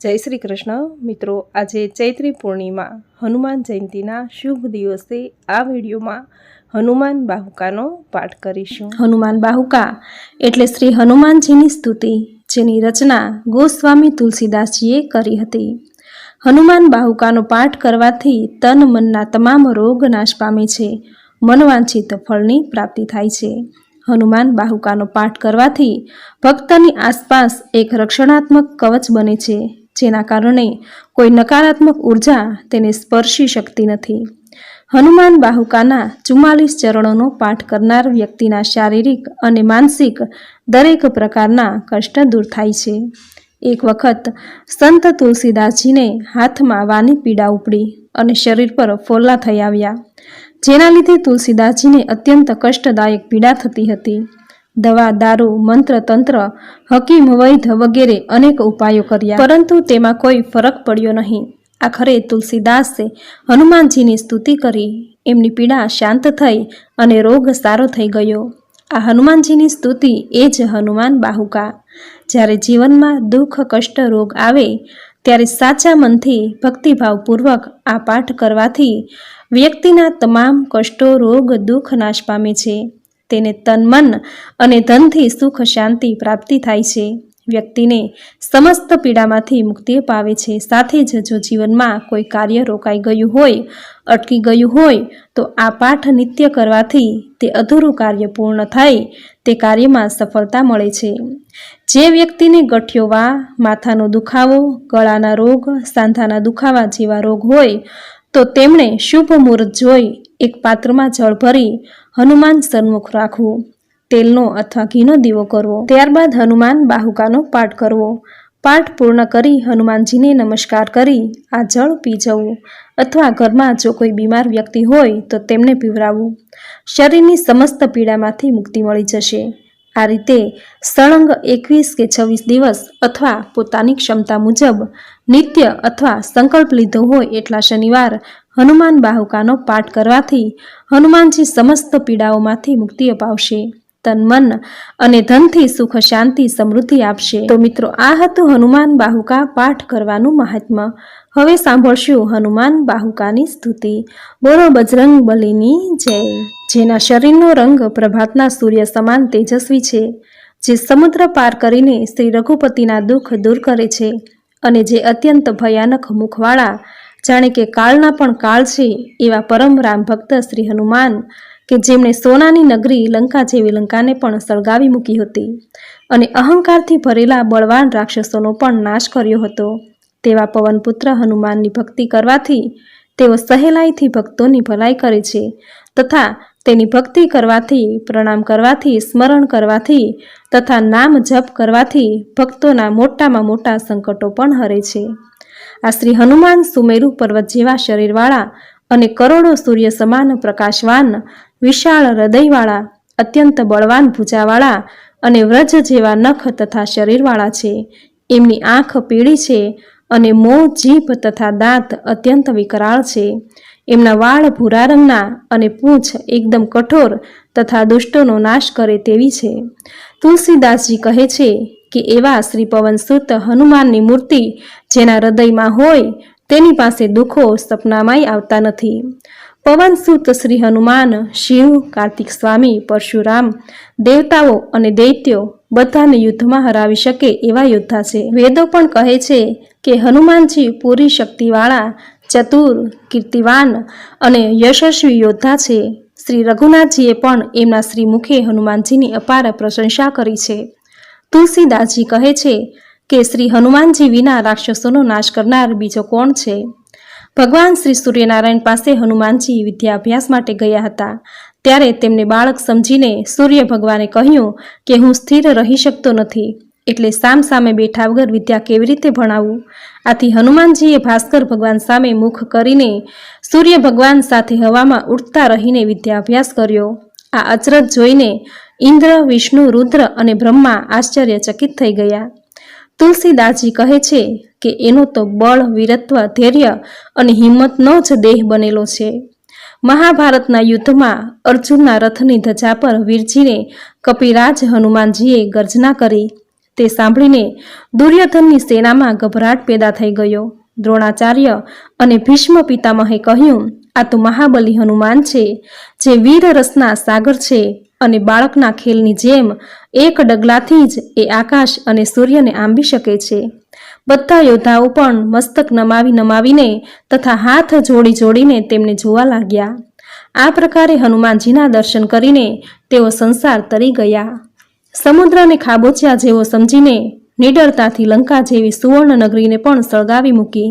જય શ્રી કૃષ્ણ મિત્રો, આજે ચૈત્રી પૂર્ણિમા હનુમાન જયંતીના શુભ દિવસે આ વિડીયોમાં હનુમાન બાહુકાનો પાઠ કરીશું। હનુમાન બાહુકા એટલે શ્રી હનુમાનજીની સ્તુતિ, જેની રચના ગોસ્વામી તુલસીદાસજીએ કરી હતી। હનુમાન બાહુકાનો પાઠ કરવાથી તન મનના તમામ રોગ નાશ પામે છે, મનવાંછિત ફળની પ્રાપ્તિ થાય છે। હનુમાન બાહુકાનો પાઠ કરવાથી ભક્તની આસપાસ એક રક્ષણાત્મક કવચ બને છે, જેના કારણે કોઈ નકારાત્મક ઉર્જા તેને સ્પર્શી શકતી નથી। હનુમાન બાહુકાના 44 ચરણોનો પાઠ કરનાર વ્યક્તિના શારીરિક અને માનસિક દરેક પ્રકારના કષ્ટ દૂર થાય છે। એક વખત સંત તુલસીદાસજીને હાથમાં વાની પીડા ઉપડી અને શરીર પર ફોલ્લા થઈ આવ્યા, જેના લીધે તુલસીદાસજીને અત્યંત કષ્ટદાયક પીડા થતી હતી। દવા, દારૂ, મંત્ર, તંત્ર, હકીમ, વૈધ વગેરે અનેક ઉપાયો કર્યા, પરંતુ તેમાં કોઈ ફરક પડ્યો નહીં। આખરે તુલસીદાસે હનુમાનજીની સ્તુતિ કરી, એમની પીડા શાંત થઈ અને રોગ સારો થઈ ગયો। આ હનુમાનજીની સ્તુતિ એ જ હનુમાન બાહુકા। જ્યારે જીવનમાં દુઃખ, કષ્ટ, રોગ આવે ત્યારે સાચા મનથી ભક્તિભાવપૂર્વક આ પાઠ કરવાથી વ્યક્તિના તમામ કષ્ટો, રોગ, દુઃખ નાશ પામે છે। તેને તન, મન અને ધનથી સુખ, શાંતિ પ્રાપ્તિ થાય છે। વ્યક્તિને સમસ્ત પીડામાંથી મુક્તિ પાવે છે। સાથે જ જો જીવનમાં કોઈ કાર્ય રોકાઈ ગયું હોય, અટકી ગયું હોય, તો આ પાઠ નિત્ય કરવાથી તે અધૂરું કાર્ય પૂર્ણ થાય તે કાર્યમાં સફળતા મળે છે। જે વ્યક્તિને ગઠિયોવા, માથાનો દુખાવો, ગળાના રોગ, સાંધાના દુખાવા જેવા રોગ હોય તો તેમણે શુભ મુહૂર્ત જોઈ એક પાત્રમાં જળ ભરી હનુમાન સન્મુખ રાખવું, તેલનો અથવા ઘીનો દીવો કરવો, ત્યારબાદ હનુમાન બાહુકાનો પાઠ કરવો। પાઠ પૂર્ણ કરી હનુમાનજીને નમસ્કાર કરી આ જળ પી જવું, અથવા ઘરમાં જો કોઈ બીમાર વ્યક્તિ હોય તો તેમને પીવડાવવું। શરીરની સમસ્ત પીડામાંથી મુક્તિ મળી જશે। આ રીતે સળંગ 21 કે 26 દિવસ અથવા પોતાની ક્ષમતા મુજબ નિત્ય અથવા સંકલ્પ લીધો હોય એટલા શનિવાર હનુમાન બાહુકાનો પાઠ કરવાથી હનુમાનજી સમસ્ત પીડાઓમાંથી મુક્તિ અપાવશે, તન, મન અને ધનથી સુખ, શાંતિ, સમૃદ્ધિ આપશે। તો મિત્રો, આ હતું હનુમાન બાહુકા પાઠ કરવાનું મહાત્મ્ય। હવે સાંભળશું હનુમાન બાહુકાની સ્તુતિ। બોલો બજરંગ બલીની જય। જેના શરીરનો રંગ પ્રભાતના સૂર્ય સમાન તેજસ્વી છે, જે સમુદ્ર પાર કરીને શ્રી રઘુપતિના દુઃખ દૂર કરે છે, અને જે અત્યંત ભયાનક મુખવાળા, જાણે કે કાળના પણ કાળ છે, એવા પરમ રામ ભક્ત શ્રી હનુમાન, કે જેમણે સોનાની નગરી લંકા જેવી લંકાને પણ સળગાવી મૂકી હતી અને અહંકારથી ભરેલા બળવાન રાક્ષસોનો પણ નાશ કર્યો હતો, તેવા પવનપુત્ર હનુમાનની ભક્તિ કરવાથી તેઓ સહેલાઈથી ભક્તોની ભલાઈ કરે છે, તથા તેની ભક્તિ કરવાથી, પ્રણામ કરવાથી, સ્મરણ કરવાથી તથા નામ જપ કરવાથી ભક્તોના મોટામાં મોટા સંકટો પણ હરે છે। આ શ્રી હનુમાન સુમેરુ પર્વત જેવા શરીરવાળા અને કરોડો સૂર્ય સમાન પ્રકાશવાન, વિશાળ હૃદયવાળા, અત્યંત બળવાન ભુજાવાળા અને વ્રજ જેવા નખ તથા શરીરવાળા છે। એમની આંખ પીળી છે અને મોં, જીભ તથા દાંત અત્યંત વિકરાળ છે। એમના વાળ ભૂરા રંગના અને પૂંછ એકદમ કઠોર તથા દુષ્ટોનો નાશ કરે તેવી છે। તુલસીદાસજી કહે છે કે એવા શ્રી પવનસુત હનુમાનની મૂર્તિ જેના હૃદયમાં હોય તેની પાસે દુઃખો સપનામાંય આવતા નથી। પવનસુત શ્રી હનુમાન શિવ, કાર્તિક સ્વામી, પરશુરામ, દેવતાઓ અને દૈત્યો બધાને યુદ્ધમાં હરાવી શકે એવા યોદ્ધા છે। વેદો પણ કહે છે કે હનુમાનજી પૂરી શક્તિવાળા, ચતુર, કીર્તિવાન અને યશસ્વી યોદ્ધા છે। શ્રી રઘુનાથજીએ પણ એમના શ્રી મુખે હનુમાનજીની અપાર પ્રશંસા કરી છે। તુલસીદાસજી કહે છે કે શ્રી હનુમાનજી વિના રાક્ષસોનો નાશ કરનાર બીજો કોણ છે? ભગવાન શ્રી સૂર્યનારાયણ પાસે હનુમાનજી વિદ્યા અભ્યાસ માટે ગયા હતા, ત્યારે તેમને બાળક સમજીને સૂર્ય ભગવાને કહ્યું કે હું સ્થિર રહી શકતો નથી, એટલે સામ સામે બેઠા વગર વિદ્યા કેવી રીતે ભણાવું? આથી હનુમાનજીએ ભાસ્કર ભગવાન સામે મુખ કરીને સૂર્ય ભગવાન સાથે હવામાં ઉડતા રહીને વિદ્યા અભ્યાસ કર્યો। આ અચરજ જોઈને ઇન્દ્ર, વિષ્ણુ, રુદ્ર અને બ્રહ્મા આશ્ચર્યચકિત થઈ ગયા। તુલસીદાસજી કહે છે કે એનો તો બળ, વીરત્વ, ધૈર્ય અને હિંમતનો જ દેહ બનેલો છે। મહાભારતના યુદ્ધમાં અર્જુનના રથની ધજા પર વીરજીને કપિરાજ હનુમાનજીએ ગર્જના કરી, તે સાંભળીને દુર્યોધનની સેનામાં ગભરાટ પેદા થઈ ગયો. દ્રોણાચાર્ય અને ભીષ્મ પિતામહે કહ્યું, આ તો મહાબલી હનુમાન છે, જે વીર રસના સાગર છે અને બાળકના ખેલની જેમ એક ડગલાથી જ એ આકાશ અને સૂર્યને આંબી શકે છે. બધા યોદ્ધાઓ પણ મસ્તક નમાવીને તથા હાથ જોડીને તેમને જોવા લાગ્યા. આ પ્રકારે હનુમાનજીના દર્શન કરીને તેઓ સંસાર તરી ગયા. સમુદ્રને ખાબોચિયા જેવો સમજીને નિડરતાથી લંકા જેવી સુવર્ણ નગરીને પણ સળગાવી મૂકી.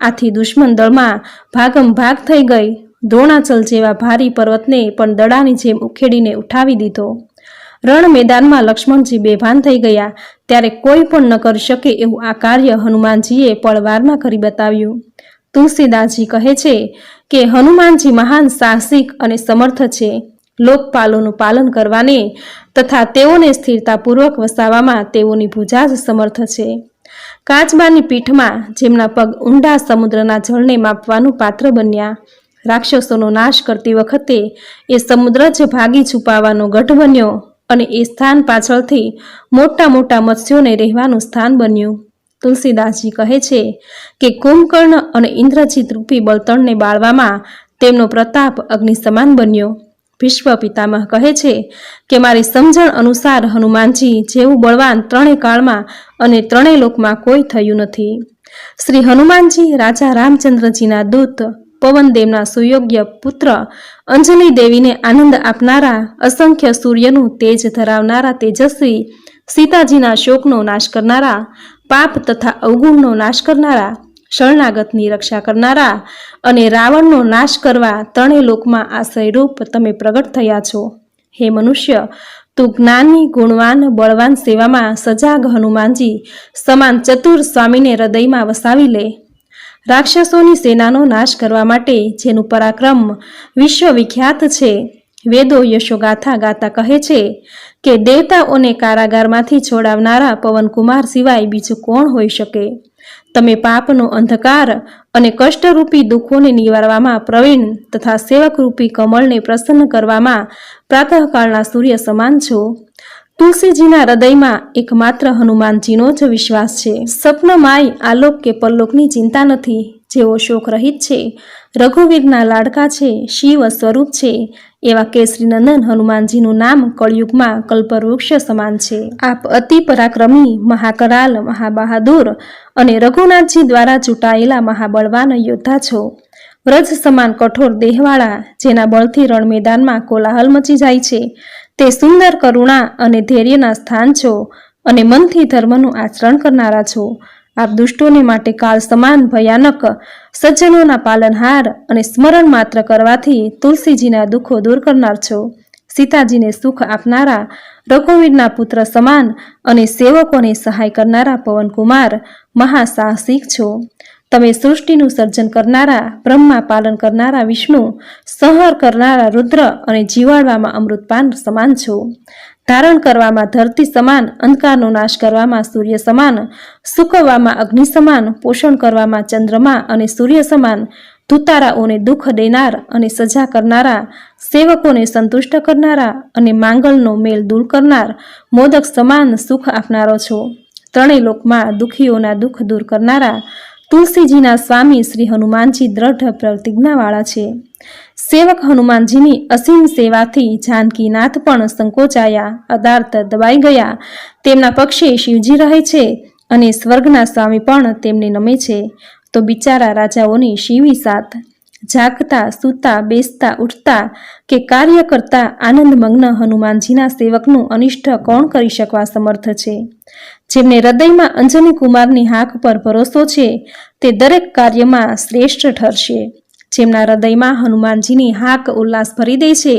આથી દુશ્મન દળમાં ભાગમ ભાગ થઈ ગઈ. દ્રોણાચલ જેવા ભારી પર્વતને પણ દડાની જેમ ઉખેડીને ઉઠાવી દીધો. રણ મેદાનમાં લક્ષ્મણજી બેભાન થઈ ગયા. ત્યારે કોઈ પણ ન કરી શકે એવું આ કાર્ય હનુમાનજીએ પળવારમાં કરી બતાવ્યું. તુલસીદાસજી કહે છે કે હનુમાનજી મહાન સાહસિક અને સમર્થ છે. લોકપાલોનું પાલન કરવાને તથા તેઓને સ્થિરતાપૂર્વક વસાવવામાં તેઓની ભુજા જ સમર્થ છે. કાચબાની પીઠમાં જેમના પગ ઊંડા સમુદ્રના જળને માપવાનું પાત્ર બન્યા. રાક્ષસોનો નાશ કરતી વખતે એ સમુદ્ર જ ભાગી છુપાવાનો ગઢ બન્યો અને એ સ્થાન પાછળથી મોટા મોટા મત્સ્યોને રહેવાનું સ્થાન બન્યું. તુલસીદાસજી કહે છે કે કુંભકર્ણ અને ઇન્દ્રજીત રૂપી બળતણને બાળવામાં તેમનો પ્રતાપ અગ્નિ સમાન બન્યો. ભીષ્મ પિતામહ કહે છે કે મારી સમજણ અનુસાર હનુમાનજી જેવું બળવાન ત્રણેય કાળમાં અને ત્રણેય લોકમાં કોઈ થયું નથી. શ્રી હનુમાનજી રાજા રામચંદ્રજીના દૂત, પવનદેવના સુયોગ્ય પુત્ર, અંજલિ દેવીને આનંદ આપનારા, અસંખ્ય સૂર્યનું તેજ ધરાવનારા તેજસ્વી, સીતાજીના શોકનો નાશ કરનારા, પાપ તથા અવગુણનો નાશ કરનારા, શરણાગતની રક્ષા કરનારા અને રાવણનો નાશ કરવા ત્રણેય લોકમાં આશ્રયરૂપ તમે પ્રગટ થયા છો. હે મનુષ્ય, તું જ્ઞાની, ગુણવાન, બળવાન સેવામાં સજાગ હનુમાનજી સમાન ચતુર સ્વામીને હૃદયમાં વસાવી લે. રાક્ષસોની સેનાનો નાશ કરવા માટે જેનું પરાક્રમ વિશ્વવિખ્યાત છે, વેદો યશોગાથા ગાતા કહે છે કે દેવતાઓને કારાગારમાંથી છોડાવનારા પવનકુમાર સિવાય બીજું કોણ હોઈ શકે. તમે પાપનો અંધકાર અને કષ્ટરૂપી દુઃખોને નિવારવામાં પ્રવીણ તથા સેવકરૂપી કમળને પ્રસન્ન કરવામાં પ્રાતઃકાળના સૂર્ય સમાન છો. તુલસીજીના હૃદયમાં એકમાત્ર હનુમાનજીનો જ વિશ્વાસ છે. સ્વપ્નમાય આલોક કે પરલોકની ચિંતા નથી. જેઓ શોક રહિત છે, રઘુવીરના લાડકા છે, શિવ સ્વરૂપ છે, એવા કેસરીનંદન હનુમાનજીનું નામ કળયુગમાં કલ્પવૃક્ષ સમાન છે. આપ અતિ પરાક્રમી, મહાકરાલ, મહાબહાદુર અને રઘુનાથજી દ્વારા ચૂંટાયેલા મહાબળવાન યોદ્ધા છો. વ્રજ સમાન કઠોર દેહવાળા, જેના બળથી રણ મેદાનમાં કોલાહલ મચી જાય છે, તે સુંદર કરુણા અને ધૈર્યના સ્થાન છો અને મનથી ધર્મનું આચરણ કરનારા છો. આપ દુષ્ટોને માટે કાળ સમાન ભયાનક, સજ્જનોના પાલનહાર અને સ્મરણ માત્ર કરવાથી તુલસીજીના દુઃખો દૂર કરનાર છો. સીતાજીને સુખ આપનારા, રઘુવીરના પુત્ર સમાન અને સેવકોને સહાય કરનારા પવનકુમાર મહાસાહસિક છો. તમે સૃષ્ટિનું સર્જન કરનારા, બ્રહ્મા પાલન કરનારા વિષ્ણુ, સંહાર કરનારા રુદ્ર અને જીવાડવામાં અમૃતપાન સમાન છો. ધારણ કરવામાં ધરતી સમાન, અંધકારનો નાશ કરવામાં સૂર્ય સમાન, સૂકવવામાં અગ્નિ સમાન, પોષણ કરવામાં ચંદ્રમા અને સૂર્ય સમાન, તુતારાઓને દુઃખ દેનાર અને સજા કરનારા, સેવકોને સંતુષ્ટ કરનારા અને માંગલનો મેલ દૂર કરનાર મોદક સમાન સુખ આપનારો છો. ત્રણેય લોકમાં દુઃખીઓના દુઃખ દૂર કરનારા તુલસીજીના સ્વામી શ્રી હનુમાનજી દ્રઢ પ્રતિજ્ઞાવાળા છે. સેવક હનુમાનજીની અસીમ સેવાથી જાનકીનાથ પણ સંકોચાયા, અદાર્થ દબાઈ ગયા. તેમના પક્ષે શિવજી રહે છે અને સ્વર્ગના સ્વામી પણ તેમને નમે છે. તો બિચારા રાજાઓની શીવી સાથ. જાગતા, સૂતા, બેસતા, ઉઠતા કે કાર્ય કરતા આનંદમગ્ન હનુમાનજીના સેવકનું અનિષ્ટ કોણ કરી શકવા સમર્થ છે? જેમને હૃદયમાં અંજની કુમારની હાક પર ભરોસો છે, તે દરેક કાર્યમાં શ્રેષ્ઠ ઠરશે. જેમના હૃદયમાં હનુમાનજીની હાક ઉલ્લાસ ભરી દે છે,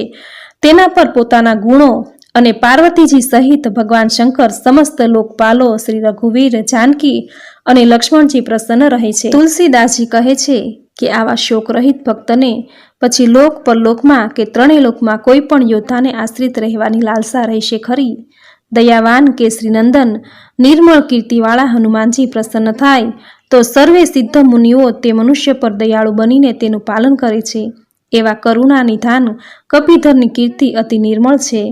તેના પર પોતાના ગુણો અને પાર્વતીજી સહિત ભગવાન શંકર, સમસ્ત લોકપાલો, શ્રી રઘુવીર, જાનકી અને લક્ષ્મણજી પ્રસન્ન રહે છે. તુલસીદાસજી કહે છે કે આવા શોક રહિત ભક્તને પછી લોક પરલોકમાં કે ત્રણેય લોકમાં કોઈ પણ યોદ્ધાને આશ્રિત રહેવાની લાલસા રહેશે ખરી? દયાવાન કેસરીનંદન, નિર્મળ કીર્તિવાળા હનુમાનજી પ્રસન્ન થાય તો સર્વે સિદ્ધ મુનિઓ તે મનુષ્ય પર દયાળુ બનીને તેનું પાલન કરે છે. એવા કરુણા નિધાન કપિધરની કીર્તિ અતિ નિર્મળ છે.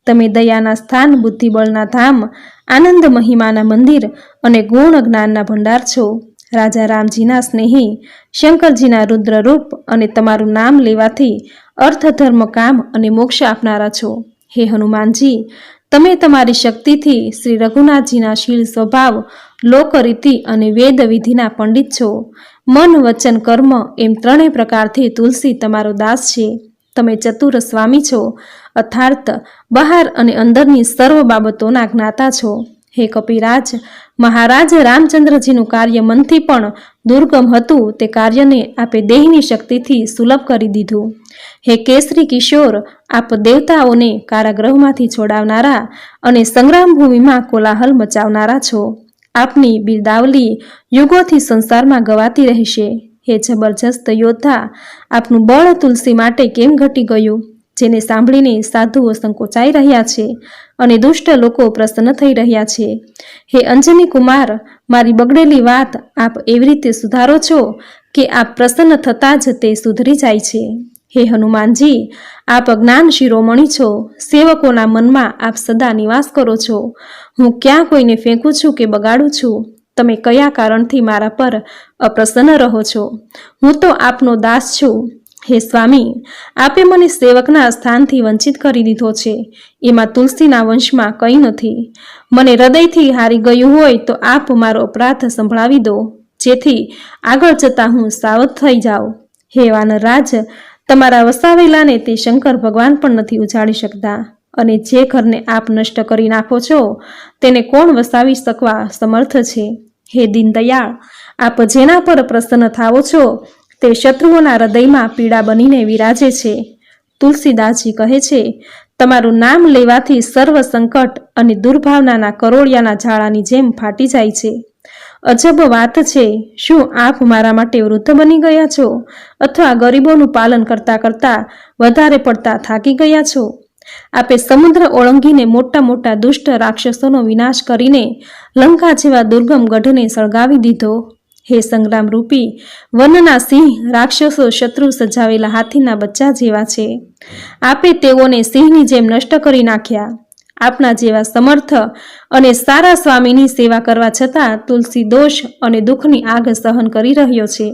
તમે દયાના સ્થાન, બુદ્ધિબળના ધામ, આનંદ મહિમાના મંદિર અને ગુણ જ્ઞાનના ભંડાર છો. રાજા રામજીના સ્નેહી, શંકરજીના રુદ્રરૂપ અને તમારું નામ લેવાથી અર્થ, ધર્મ, કામ અને મોક્ષ આપનારા છો. હે હનુમાનજી, તમે તમારી શક્તિથી શ્રી રઘુનાથજીના શીલ સ્વભાવ, લોકરીતિ અને વેદ વિધિના પંડિત છો. મન, વચન, કર્મ એમ ત્રણેય પ્રકારથી તુલસી તમારો દાસ છે. તમે ચતુર સ્વામી છો, અર્થાત બહાર અને અંદરની સર્વ બાબતોના જ્ઞાતા છો. હે કપિરાજ, મહારાજ રામચંદ્રજીનું કાર્ય મનથી પણ દુર્ગમ હતું, તે કાર્યને આપે દેહની શક્તિથી સુલભ કરી દીધું. હે કેસરી કિશોર, આપ દેવતાઓને કારાગૃહમાંથી છોડાવનારા અને સંગ્રામ ભૂમિમાં કોલાહલ મચાવનારા છો. આપની બિરદાવલી યુગોથી સંસારમાં ગવાતી રહેશે. હે જબરજસ્ત યોદ્ધા, આપનું બળ તુલસી માટે કેમ ઘટી ગયું? જેને સાંભળીને સાધુઓ સંકોચાઈ રહ્યા છે અને દુષ્ટ લોકો પ્રસન્ન થઈ રહ્યા છે. હે અંજની કુમાર, મારી બગડેલી વાત આપ એવી રીતે સુધારો છો કે આપ પ્રસન્ન થતાં જ તે સુધરી જાય છે. હે હનુમાનજી, આપ જ્ઞાન શિરોમણી છો. સેવકોના મનમાં આપ સદા નિવાસ કરો છો. હું ક્યાં કોઈને ફેંકું છું કે બગાડું છું? તમે કયા કારણથી મારા પર અપ્રસન્ન રહો છો? હું તો આપનો દાસ છું. હે સ્વામી, આપે મને સેવકના સ્થાનથી વંચિત કરી દીધો છે. એમાં તુલસીના વંશમાં કંઈ નથી. મને હૃદયથી હારી ગયું હોય તો આપ મારો અપરાધ સંભળાવી દો, જેથી આગળ જતાં હું સાવધ થઈ જાઉં. હે વાનરરાજ, તમારા વસાવેલાને તે શંકર ભગવાન પણ નથી ઉજાડી શકતા, અને જે ઘરને આપ નષ્ટ કરી નાખો છો તેને કોણ વસાવી શકવા સમર્થ છે? હે દીનદયાળ, આપ જેના પર પ્રસન્ન થાવો છો તે શત્રુઓના હૃદયમાં પીડા બનીને વિરાજે છે. તુલસીદાસજી કહે છે, તમારું નામ લેવાથી સર્વ સંકટ અને દુર્ભાવનાના કરોળિયાના ઝાડાની જેમ ફાટી જાય છે. અજબ વાત છે, શું આપ મારા માટે વૃદ્ધ બની ગયા છો, અથવા ગરીબોનું પાલન કરતા કરતા વધારે પડતા થાકી ગયા છો? આપે સમુદ્ર ઓળંગીને મોટા મોટા દુષ્ટ રાક્ષસોનો વિનાશ કરીને લંકા જેવા દુર્ગમ ગઢને સળગાવી દીધો. હે સંગ્રામ રૂપી વનના સિંહ, રાક્ષસો શત્રુ સજાવેલા હાથીના બચ્ચા જેવા છે. આપે તેઓને સિંહની જેમ નષ્ટ કરી નાખ્યા. આપના જેવા સમર્થ અને સારા સ્વામીની સેવા કરવા છતાં તુલસી દોષ અને દુઃખની આગ સહન કરી રહ્યો છે.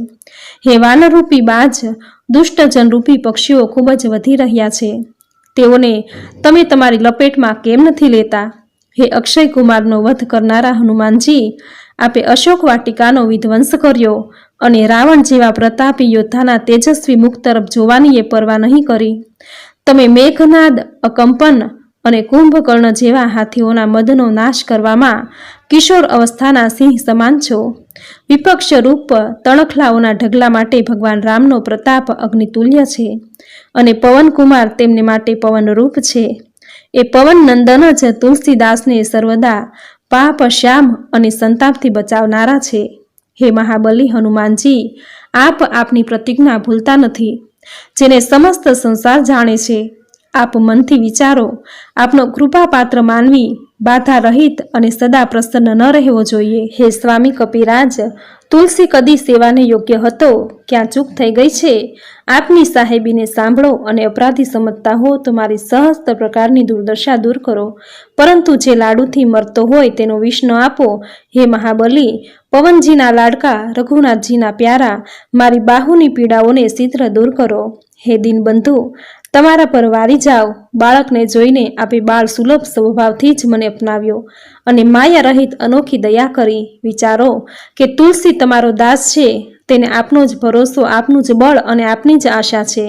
હે વાનરરૂપી બાજ, દુષ્ટજનરૂપી પક્ષીઓ ખૂબ જ વધી રહ્યા છે. તેઓને તમે તમારી લપેટમાં કેમ નથી લેતા? હે અક્ષય કુમારનો વધ કરનારા હનુમાનજી, આપે અશોક વાટિકાનો વિધ્વંસ કર્યો અને રાવણ જેવા પ્રતાપી યોદ્ધાના તેજસ્વી મુખ તરફ જોવાની એ પરવા નહીં કરી. તમે મેઘનાદ, અકંપન અને કુંભકર્ણ જેવા હાથીઓના મદનો નાશ કરવામાં કિશોર અવસ્થાના સિંહ સમાન છો. વિપક્ષ રૂપ તણખલાઓના ઢગલા માટે ભગવાન રામનો પ્રતાપ અગ્નિતુલ્ય છે, અને પવનકુમાર તેમને માટે પવનરૂપ છે. એ પવન નંદન જ તુલસીદાસને સર્વદા પાપ, શ્યામ અને સંતાપથી બચાવનારા છે. હે મહાબલી હનુમાનજી, આપ આપની પ્રતિજ્ઞા ભૂલતા નથી, જેને સમસ્ત સંસાર જાણે છે. આપ મનથી વિચારો, આપનો કૃપાપાત્ર માનવી બાધા રહિત અને સદા પ્રસન્ન ન રહેવો જોઈએ. હે સ્વામી કપિરાજ, તુલસી કદી સેવાને યોગ્ય હતો? ક્યાં ચૂક થઈ ગઈ છે? આપની સાહેબીને સાંભળો, અને અપરાધી સમજતા હો તો મારી સહસ્ત પ્રકારની દુર્દશા દૂર કરો, પરંતુ જે લાડુથી મરતો હોય તેનો વિષ ન આપો. હે મહાબલી, પવનજીના લાડકા, રઘુનાથજીના પ્યારા, મારી બાહુની પીડાઓને શીઘ્ર દૂર કરો. હે દીનબંધુ, તમારા પર વારી જાઓ. બાળકને જોઈને આપે બાળ સુલભ સ્વભાવથી જ મને અપનાવ્યો અને માયા રહિત અનોખી દયા કરી. વિચારો કે તુલસી તમારો દાસ છે, તેને આપનો જ ભરોસો, આપનું જ બળ અને આપની જ આશા છે.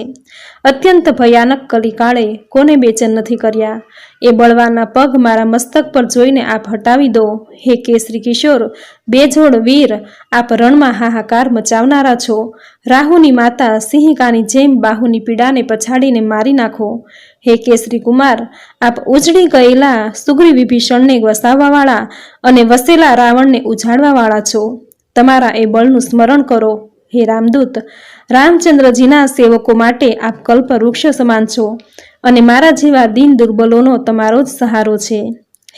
અત્યંત ભયાનક કલિકાળે કોને બેચેન નથી કર્યા? એ બળવાના પગ મારા મસ્તક પર જોઈને આપ હટાવી દો. હે કેસરી કિશોર, બેજોડ વીર, આપ રણમાં હાહાકાર મચાવનારા છો. રાહુની માતા સિંહિકાની જેમ બાહુની પીડાને પછાડીને મારી નાખો. હે કેસરી કુમાર, આપ ઉજળી ગયેલા સુગ્રી વિભીષણને વસાવવાવાળા અને વસેલા રાવણને ઉજાડવાવાળા છો. તમારા એ બળનું સ્મરણ કરો. હે રામદૂત, રામચંદ્રજીના સેવકો માટે આપ કલ્પ વૃક્ષ સમાન છો, અને મારા જેવા દીન દુર્બલોનો તમારો જ સહારો છે.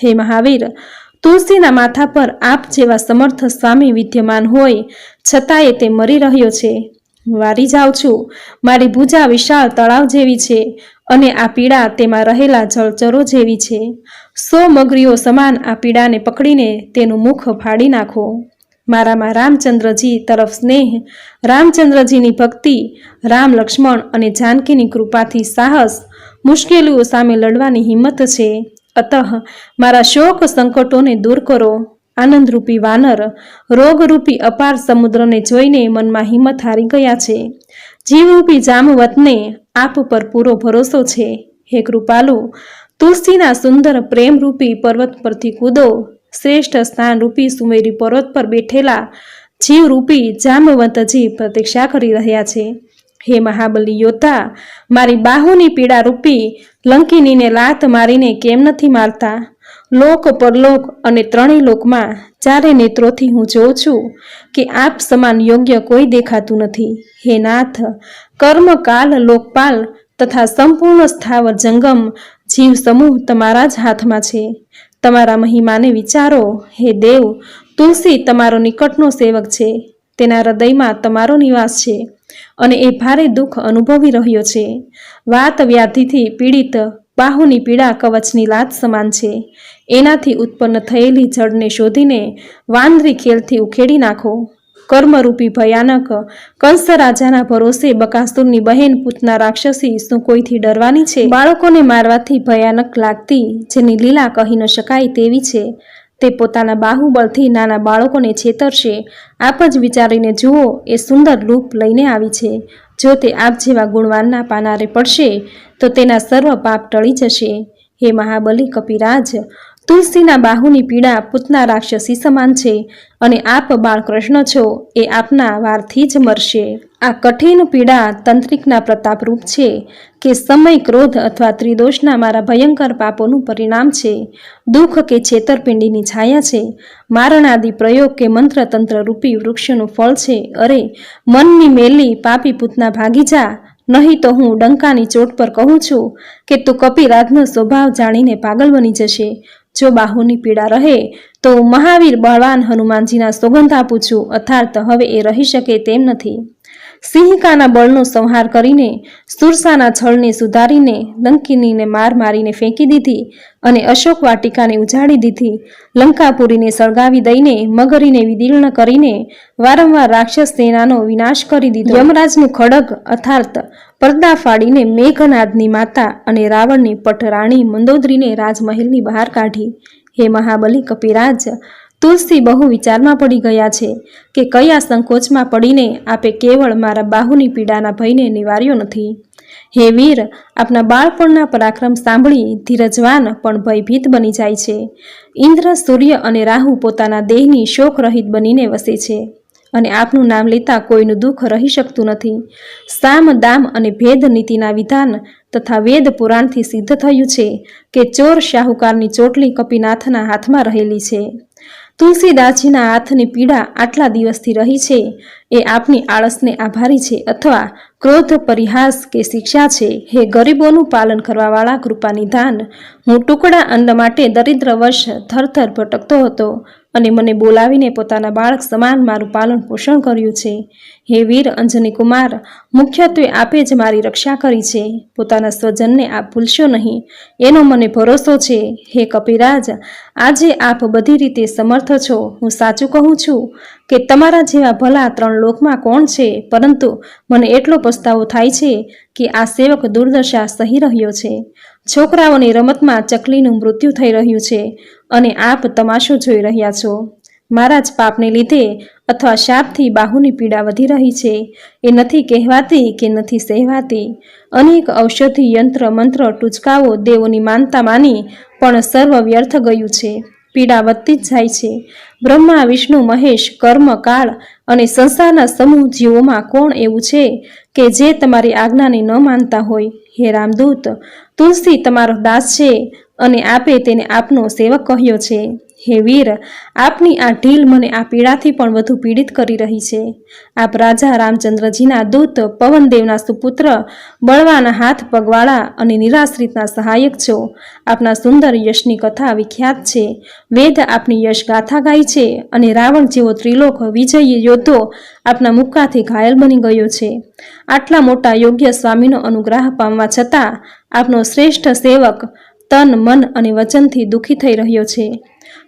હે મહાવીર, તુલસીના માથા પર આપ જેવા સમર્થ સ્વામી વિદ્યમાન હોય છતાંય તે મરી રહ્યો છે. વારી જાઉં છું. મારી ભુજા વિશાળ તળાવ જેવી છે અને આ પીડા તેમાં રહેલા જળચરો જેવી છે. 100 મગરીઓ સમાન આ પીડાને પકડીને તેનું મુખ ફાડી નાખો. મારામાં રામચંદ્રજી તરફ સ્નેહ, રામચંદ્રજીની ભક્તિ, રામ, લક્ષ્મણ અને જાનકીની કૃપાથી સાહસ, મુશ્કેલીઓ સામે લડવાની હિંમત છે. અતઃ મારા શોક સંકટોને દૂર કરો. આનંદરૂપી વાનર રોગરૂપી અપાર સમુદ્રને જોઈને મનમાં હિંમત હારી ગયા છે. જીવરૂપી જામવતને આપ પર પૂરો ભરોસો છે. હે કૃપાલુ, તુલસીના સુંદર પ્રેમરૂપી પર્વત પરથી કૂદો. શ્રેષ્ઠ સ્થાનરૂપી સુમેરી પર્વત પર બેઠેલા જીવરૂપી જામવંતજી પ્રતીક્ષા કરી રહ્યા છે. હે મહાબલી યોદ્ધા, મારી બાહુની પીડારૂપી લંકિનીને લાત મારીને કેમ નથી મારતા? લોક, પરલોક અને ત્રણેય લોકમાં ચારે નેત્રોથી હું જોઉં છું કે આપ સમાન યોગ્ય કોઈ દેખાતું નથી. હે નાથ, કર્મ, કાલ, લોકપાલ તથા સંપૂર્ણ સ્થાવર જંગમ જીવ સમૂહ તમારા જ હાથમાં છે. તમારા મહિમાને વિચારો. હે દેવ, તુલસી તમારો નિકટનો સેવક છે. તેના હૃદયમાં તમારો નિવાસ છે અને એ ભારે દુઃખ અનુભવી રહ્યો છે. વાત વ્યાધિથી પીડિત બાહુની પીડા કવચની લાત સમાન છે. એનાથી ઉત્પન્ન થયેલી જળને શોધીને વાંદરી ખેલથી ઉખેડી નાખો. કર્મરૂપી ભયાનક કંસ રાજાના ભરોસે બકાસુરની બહેન પૂતના રાક્ષસી શું કોઈથી ડરવાની છે? બાળકોને મારવાથી ભયાનક લાગતી જેની લીલા કહી ન શકાય તેવી છે. તે પોતાના બાહુબળથી નાના બાળકોને છેતરશે. આપ જ વિચારીને જુઓ, એ સુંદર રૂપ લઈને આવી છે. જો તે આપ જેવા ગુણવાનના પાનારે પડશે તો તેના સર્વ પાપ ટળી જશે. હે મહાબલી કપિરાજ, તુલસીના બાહુની પીડા પૂતના રાક્ષસી સમાન છે અને આપ બાળકૃષ્ણ છો એ આપના વારથી જ મરશે. આ કઠિન પીડા તંત્રિકના પ્રતાપરૂપ છે કે સમય, ક્રોધ અથવા ત્રિદોષના મારા ભયંકર પાપોનું પરિણામ છે. દુઃખ કે છેતરપિંડીની છાયા છે. મારણાદિ પ્રયોગ કે મંત્રતંત્ર રૂપી વૃક્ષનું ફળ છે. અરે મનની મેલી પાપી પૂતના ભાગી જા, નહીં તો હું ડંકાની ચોટ પર કહું છું કે તું કપિરાજનો સ્વભાવ જાણીને પાગલ બની જશે. જો બાહુની પીડા રહે તો મહાવીર બળવાન હનુમાનજીના સોગંદ આપું છું, અર્થાત હવે એ રહી શકે તેમ નથી. સિંહિકાના બળનો સંહાર કરીને, સુરસાના છળને સુધારીને, લંકિનીને મારીને ફેંકી દીધી અને અશોક વાટિકાને ઉજાડી દીધી. લંકાપુરીને સળગાવી દઈને, મગરીને વિદીર્ણ કરીને, વારંવાર રાક્ષસ સેનાનો વિનાશ કરી દીધો. યમરાજનું ખડગ અર્થાત પડદા ફાડીને મેઘનાદની માતા અને રાવણની પટરાણી મંદોદરીને રાજમહેલની બહાર કાઢી. હે મહાબલી કપિરાજ, તુલસી બહુ વિચારમાં પડી ગયા છે કે કયા સંકોચમાં પડીને આપે કેવળ મારા બાહુની પીડાના ભયને નિવાર્યો નથી. હે વીર, આપના બાળપણના પરાક્રમ સાંભળી ધીરજવાન પણ ભયભીત બની જાય છે. ઇન્દ્ર, સૂર્ય અને રાહુ પોતાના દેહની શોક રહિત બનીને વસે છે અને આપનું નામ લેતા કોઈનું દુઃખ રહી શકતું નથી. સામ, દામ અને ભેદ નીતિના વિધાન તથા વેદ પુરાણથી સિદ્ધ થયું છે કે ચોર શાહુકારની ચોટલી કપિનાથના હાથમાં રહેલી છે. તુલસીદાસજીના હાથની પીડા આટલા દિવસથી રહી છે એ આપની આળસને આભારી છે અથવા ક્રોધ, પરિહાસ કે શિક્ષા છે? હે ગરીબોનું પાલન કરવાવાળા કૃપાનિધાન, હું ટુકડા અન્ન માટે દરિદ્રવશ થરથર ભટકતો હતો અને મને બોલાવીને પોતાના બાળક સમાન મારું પાલન પોષણ કર્યું છે. હે વીર અંજની કુમાર, મુખ્યત્વે આપે જ મારી રક્ષા કરી છે. પોતાના સ્વજનને આપ ભૂલશો નહીં એનો મને ભરોસો છે. હે કપિરાજ, આજે આપ બધી રીતે સમર્થ છો. હું સાચું કહું છું કે તમારા જેવા ભલા 3 લોકમાં કોણ છે? પરંતુ મને એટલો પસ્તાવો થાય છે કે આ સેવક દુર્દશા સહી રહ્યો છે. છોકરાઓની રમતમાં ચકલીનું મૃત્યુ થઈ રહ્યું છે અને આપ તમાશો જોઈ રહ્યા છો. મારા જ પાપને લીધે અથવા શાપથી બાહુની પીડા વધી રહી છે. એ નથી કહેવાતી કે નથી સહેવાતી. અનેક ઔષધિ, યંત્ર, મંત્ર, ટૂચકાઓ, દેવોની માનતા માની પણ સર્વ વ્યર્થ ગયું છે. પીડા વધતી જ જાય છે. બ્રહ્મા, વિષ્ણુ, મહેશ, કર્મ, કાળ અને સંસારના સમૂહ જીવોમાં કોણ એવું છે કે જે તમારી આજ્ઞાને ન માનતા હોય? હે રામદૂત, તુલસી તમારો દાસ છે અને આપે તેને આપનો સેવક કહ્યો છે. હે વીર, આપની આ ઢીલ મને આ પીડાથી પણ વધુ પીડિત કરી રહી છે. આપ રાજા રામચંદ્રજીના દૂત, પવનદેવના સુપુત્ર, બળવાના હાથ પગવાળા અને નિરાશ્રિતના સહાયક છો. આપના સુંદર યશની કથા વિખ્યાત છે. વેદ આપની યશ ગાથા ગાય છે અને રાવણ જેવો ત્રિલોક વિજયી યોદ્ધો આપના મુક્કાથી ઘાયલ બની ગયો છે. આટલા મોટા યોગ્ય સ્વામીનો અનુગ્રહ પામવા છતાં આપનો શ્રેષ્ઠ સેવક તન, મન અને વચનથી દુઃખી થઈ રહ્યો છે.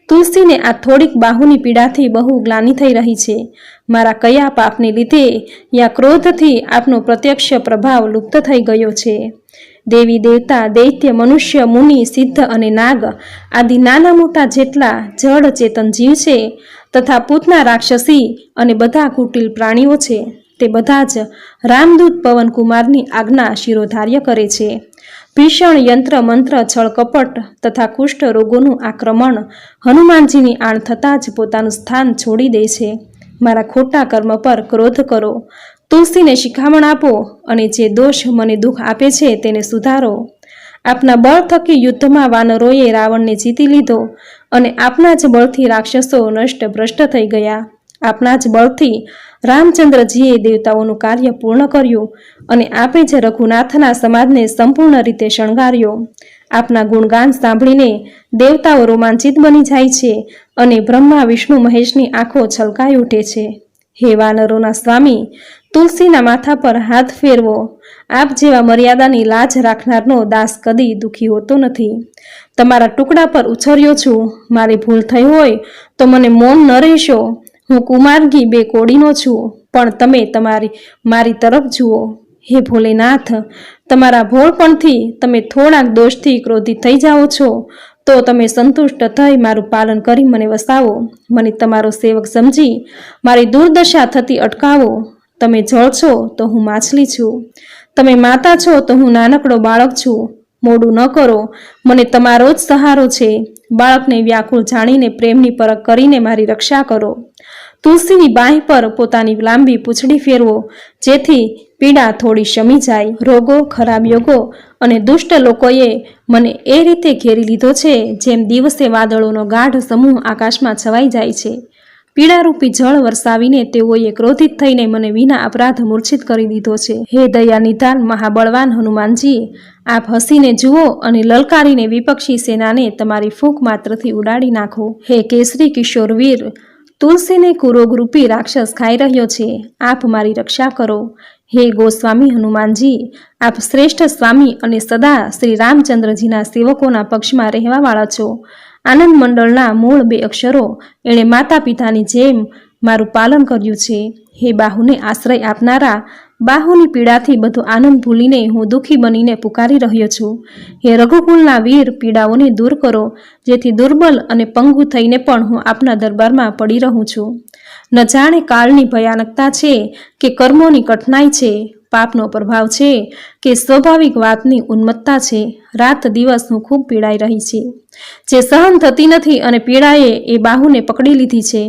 તુલસીને આ થોડીક બાહુની પીડાથી બહુ ગ્લાનિ થઈ રહી છે. મારા કયા પાપને લીધે યા ક્રોધથી આપનો પ્રત્યક્ષ પ્રભાવ લુપ્ત થઈ ગયો છે. દેવી દેવતા, દૈત્ય, મનુષ્ય, મુનિ, સિદ્ધ અને નાગ આદિ નાના મોટા જેટલા જળ ચેતન જીવ છે તથા પૂતના રાક્ષસી અને બધા કુટિલ પ્રાણીઓ છે તે બધા જ રામદૂત પવનકુમારની આજ્ઞા શિરોધાર્ય કરે છે. ભીષણ યંત્ર મંત્ર, છળ કપટ તથા કુષ્ઠ રોગોનું આક્રમણ હનુમાનજીની આણ થતાં જ પોતાનું સ્થાન છોડી દે છે. મારા ખોટા કર્મ પર ક્રોધ કરો, તુલસીને શિખામણ આપો અને જે દોષ મને દુઃખ આપે છે તેને સુધારો. આપના બળ થકી યુદ્ધમાં વાનરોએ રાવણને જીતી લીધો અને આપના જ બળથી રાક્ષસો નષ્ટ ભ્રષ્ટ થઈ ગયા. આપના જ બળથી રામચંદ્રજીએ દેવતાઓનું કાર્ય પૂર્ણ કર્યું અને આપે જ રઘુનાથના સમાજને સંપૂર્ણ રીતે શણગાર્યો. આપના ગુણગાન સાંભળીને દેવતાઓ રોમાંચિત બની જાય છે અને બ્રહ્મા, વિષ્ણુ, મહેશની આંખો છલકાઈ ઉઠે છે. હે વાનરોના સ્વામી, તુલસીના માથા પર હાથ ફેરવો. આપ જેવા મર્યાદાની લાજ રાખનારનો દાસ કદી દુઃખી હોતો નથી. તમારા ટુકડા પર ઉછર્યો છું. મારી ભૂલ થઈ હોય તો મને મૌન ન રહેશો. હું કુમારગી બે કોડીનો છું, પણ તમે મારી તરફ જુઓ. હે ભોલેનાથ, તમારા ભોળપણથી તમે થોડાક દોષથી ક્રોધિત થઈ જાઓ છો તો તમે સંતુષ્ટ થઈ મારું પાલન કરી મને વસાવો. મને તમારો સેવક સમજી મારી દુર્દશા થતી અટકાવો. તમે જળ છો તો હું માછલી છું. તમે માતા છો તો હું નાનકડો બાળક છું. મોડું ન કરો, મને તમારો જ સહારો છે. બાળકને વ્યાકુળ જાણીને પ્રેમની પરખ કરીને મારી રક્ષા કરો. તુલસીની બાંહ પર પોતાની લાંબી પૂંછડી ફેરવો, જેથી પીડા થોડી શમી જાય. રોગો, ખરાબ યોગો અને દુષ્ટ લોકોએ મને એ રીતે ઘેરી લીધો છે જેમ દિવસે વાદળોનો ગાઢ સમૂહ આકાશમાં છવાઈ જાય છે. પીડારૂપી જળ વરસાવીને તેઓએ ક્રોધિત થઈને મને વિના અપરાધ મૂર્છિત કરી દીધો છે. હે દયા નિધાન મહાબળવાન હનુમાનજી, આપ હસીને જુઓ અને લલકારીને વિપક્ષી સેનાને તમારી ફૂંક માત્રથી ઉડાડી નાખો. હે કેસરી કિશોર વીર, તુલસીને કુરોગરૂપી રાક્ષસ ખાઈ રહ્યો છે. આપ મારી રક્ષા કરો. હે ગોસ્વામી હનુમાનજી, આપ શ્રેષ્ઠ સ્વામી અને સદા શ્રી રામચંદ્રજીના સેવકોના પક્ષમાં રહેવાવાળા છો. આનંદ મંડળના મૂળ બે અક્ષરો એણે માતા પિતાની જેમ મારું પાલન કર્યું છે. હે બાહુને આશ્રય આપનારા, બાહુની પીડાથી બધો આનંદ ભૂલીને હું દુઃખી બનીને પુકારી રહ્યો છું. હે રઘુકુલના વીર, પીડાઓને દૂર કરો, જેથી દુર્બલ અને પંગુ થઈને પણ હું આપના દરબારમાં પડી રહું છું. ન જાણે કાળની ભયાનકતા છે કે કર્મોની કઠણાઈ છે, પાપનો પ્રભાવ છે કે સ્વાભાવિક વાતની ઉન્મત્તતા છે. રાત દિવસ હું ખૂબ પીડાઈ રહી છે. જે સહન થતી નથી અને પીડાએ એ બાહુને પકડી લીધી છે,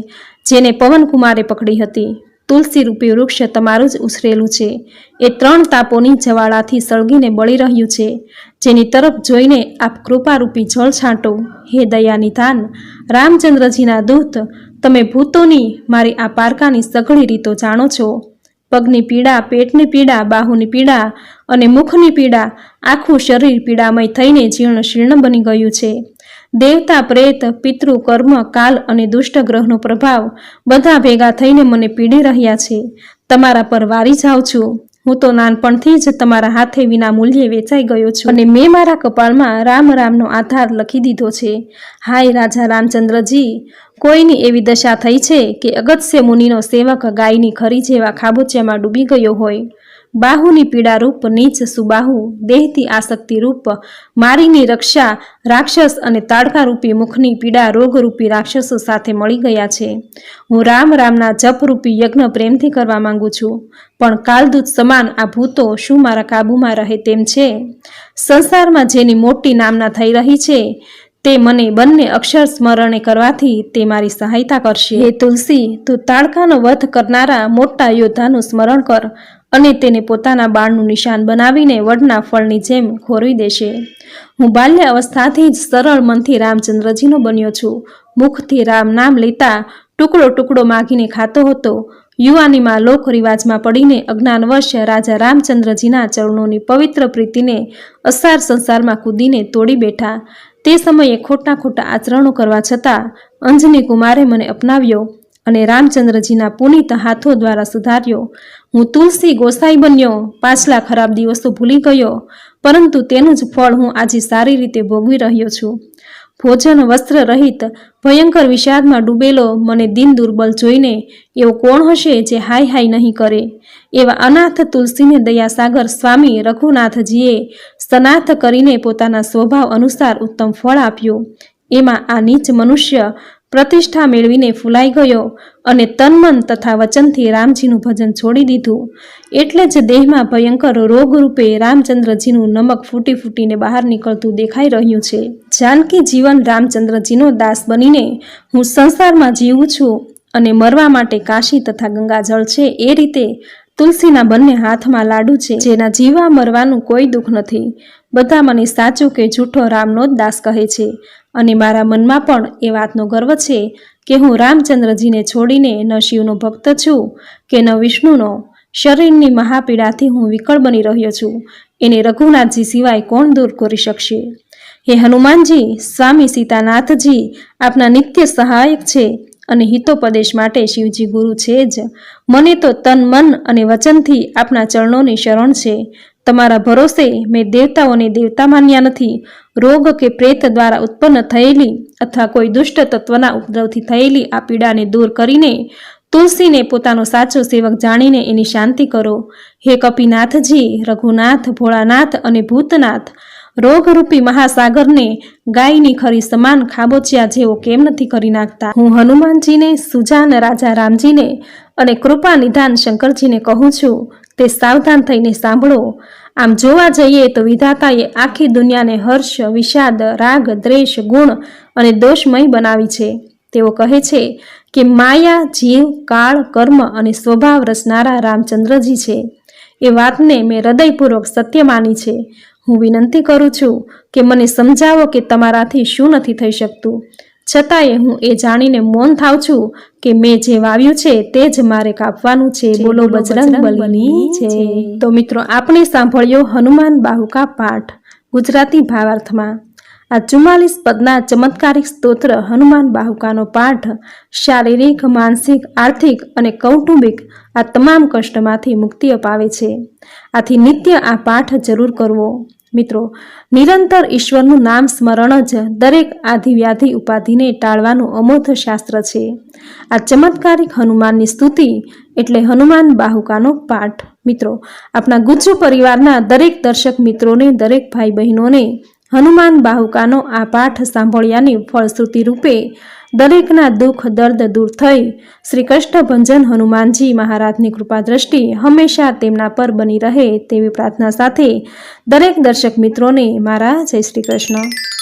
જેને પવનકુમારે પકડી હતી. તુલસી રૂપી વૃક્ષ તમારું જ ઉછરેલું છે. એ 3 તાપોની જવાળાથી સળગીને બળી રહ્યું છે, જેની તરફ જોઈને આપ કૃપારૂપી જળ છાંટો. હે દયાનિધાન રામચંદ્રજીના દૂત, તમે ભૂતોની મારી આ પારકાની સઘળી રીતો જાણો છો. પગની પીડા, પેટની પીડા, બાહુની પીડા અને મુખની પીડા, આખું શરીર પીડામય થઈને જીર્ણ શીર્ણ બની ગયું છે. દેવતા, પ્રેત, પિતૃ, કર્મ, કાલ અને દુષ્ટ ગ્રહનો પ્રભાવ બધા ભેગા થઈને મને પીડી રહ્યા છે. તમારા પર વારી જાઉં છું. હું તો નાનપણથી જ તમારા હાથે વિના મૂલ્યે વેચાઈ ગયો છું અને મેં મારા કપાળમાં રામ રામનો આધાર લખી દીધો છે. હાય રાજા રામચંદ્રજી, કોઈની એવી દશા થઈ છે કે અગત્ય મુનિનો સેવક ગાયની ખરી જેવા ખાબોચિયામાં ડૂબી ગયો હોય. બાહુની પીડા રૂપ નીચ સુબાહુ, દેહથી આસક્તિ રૂપ મારીની રક્ષા રાક્ષસ અને તાડકા રૂપી મુખની પીડા રોગરૂપી રાક્ષસો સાથે મળી ગયા છે. હું રામ રામના જપરૂપી યજ્ઞ પ્રેમથી કરવા માંગુ છું, પણ કાલદૂત સમાન આ ભૂતો શું મારા કાબુમાં રહે તેમ છે? સંસારમાં જેની મોટી નામના થઈ રહી છે તે મને બંને અક્ષર સ્મરણે કરવાથી તે મારી સહાયતા કરશે. હે તુલસી, તું તાડકાનો વધ કરનારા મોટા યોદ્ધાનું સ્મરણ કર અને તેને પોતાના બાણનું નિશાન બનાવીને વડના ફળની જેમ ખોરવી દેશે. હું બાલ્ય અવસ્થાથી જ સરળ મનથી રામચંદ્રજીનો બન્યો છું. મુખથી રામ નામ લેતા ટુકડો ટુકડો માગીને ખાતો હતો. યુવાનીમાં લોક રિવાજમાં પડીને અજ્ઞાનવશ રાજા રામચંદ્રજીના ચરણોની પવિત્ર પ્રીતિને અસાર સંસારમાં કૂદીને તોડી બેઠા. તે સમયે ખોટા ખોટા આચરણો કરવા છતાં અંજની કુમારે મને અપનાવ્યો અને રામચંદ્રજીના પુનિત હાથો દ્વારા સુધાર્યો. હું તુલસી ગોસાઈ બન્યો, પાછલા ખરાબ દિવસો ભૂલી ગયો, પરંતુ તેનું જ ફળ હું આજે સારી રીતે ભોગવી રહ્યો છું. ભોજન વસ્ત્ર રહિત ભયંકર વિષાદમાં ડૂબેલો મને દિન દુર્બલ જોઈને એવો કોણ હશે જે હાય હાય નહીં કરે? એવા અનાથ તુલસીને દયાસાગર સ્વામી રઘુનાથજીએ સનાથ કરીને પોતાના સ્વભાવ અનુસાર ઉત્તમ ફળ આપ્યું. એમાં આ નીચ મનુષ્ય પ્રતિષ્ઠા મેળવીને ફૂલાઈ ગયો અને તનમન તથા વચનથી રામજીનું ભજન છોડી દીધું. એટલે જ દેહમાં ભયંકર રોગરૂપે રામચંદ્રજીનું નમક ફૂટી ફૂટીને બહાર નીકળતું દેખાઈ રહ્યું છે. જાનકી જીવન રામચંદ્રજીનો દાસ બનીને હું સંસારમાં જીવું છું અને મરવા માટે કાશી તથા ગંગાજળ છે, એ રીતે તુલસીના બંને હાથમાં લાડુ છે. જેના જીવવા મરવાનું કોઈ દુઃખ નથી. બધા મને સાચું કે જૂઠો રામનો જ દાસ કહે છે અને મારા મનમાં પણ એ વાતનો ગર્વ છે કે હું રામચંદ્રજીને છોડીને ન શિવનો ભક્ત છું કે ન વિષ્ણુનો. શરીરની મહાપીડાથી હું વિકળ બની રહ્યો છું. એને રઘુનાથજી સિવાય કોણ દૂર કરી શકશે? હે હનુમાનજી, સ્વામી સીતાનાથજી આપના નિત્ય સહાયક છે અને હિતોપદેશ માટે શિવજી ગુરુ છે જ. મને તો તન મન અને વચનથી આપના ચરણોની શરણ છે. તમારા ભરોસે મેં દેવતાઓને દેવતા માન્યા નથી. રોગ કે પ્રેત દ્વારા ઉત્પન્ન થયેલી અથવા કોઈ દુષ્ટ તત્વના ઉપદ્રવથી થયેલી આ પીડાને દૂર કરીને તુલસીને પોતાનો સાચો સેવક જાણીને એની શાંતિ કરો. હે કપિનાથજી, રઘુનાથ, ભોળાનાથ અને ભૂતનાથ, રોગરૂપી મહાસાગરને ગાયની ખરી સમાન ખાબોચિયા જેવો કેમ નથી કરી નાખતા? હું હનુમાનજીને, સુજાન રાજા રામજીને અને કૃપા નિધાન શંકરજીને કહું છું, તે સાવધાન થઈને સાંભળો. આમ જોવા જઈએ તો વિધાતાએ આખી દુનિયાને હર્ષ, વિષાદ, રાગ, દ્વેષ, ગુણ અને દોષમય બનાવી છે. તેઓ કહે છે કે માયા, જીવ, કાળ, કર્મ અને સ્વભાવ રચનારા રામચંદ્રજી છે. એ વાતને મેં હૃદયપૂર્વક સત્ય માની છે. હું વિનંતી કરું છું કે મને સમજાવો કે તમારાથી શું નથી થઈ શકતું. છતાંય હું એ જાણીને મૌન થાઉં છું કે મેં જે વાવ્યું છે તે જ મારે કાપવાનું છે. બોલો બજરંગ બલીની છે. તો મિત્રો, આપણે સાંભળ્યો હનુમાન બાહુકા પાઠ ગુજરાતી ભાવાર્થમાં. આ 44 પદના ચમત્કારિક સ્તોત્ર હનુમાન બાહુકાનો પાઠ શારીરિક, માનસિક, આર્થિક અને કૌટુંબિક આ તમામ કષ્ટમાંથી મુક્તિ અપાવે છે. આથી નિત્ય આ પાઠ જરૂર કરવો. મિત્રો, નિરંતર ઈશ્વરનું નામ સ્મરણ જ દરેક આધિવ્યાધિ ઉપાધિને ટાળવાનું અમોઘ શાસ્ત્ર છે. આ ચમત્કારિક હનુમાનની સ્તુતિ એટલે હનુમાન બાહુકાનો પાઠ. મિત્રો, આપણા ગુજ્જુ પરિવારના દરેક દર્શક મિત્રોને, દરેક ભાઈ બહેનોને હનુમાન બાહુકાનો આ પાઠ સાંભળ્યાની ફળશ્રુતિ રૂપે દરેકના દુઃખ દર્દ દૂર થઈ શ્રી કષ્ટભંજન હનુમાનજી મહારાજની કૃપા દ્રષ્ટિ હંમેશા તેમના પર બની રહે તેવી પ્રાર્થના સાથે દરેક દર્શક મિત્રોને મારા જય શ્રી કૃષ્ણ.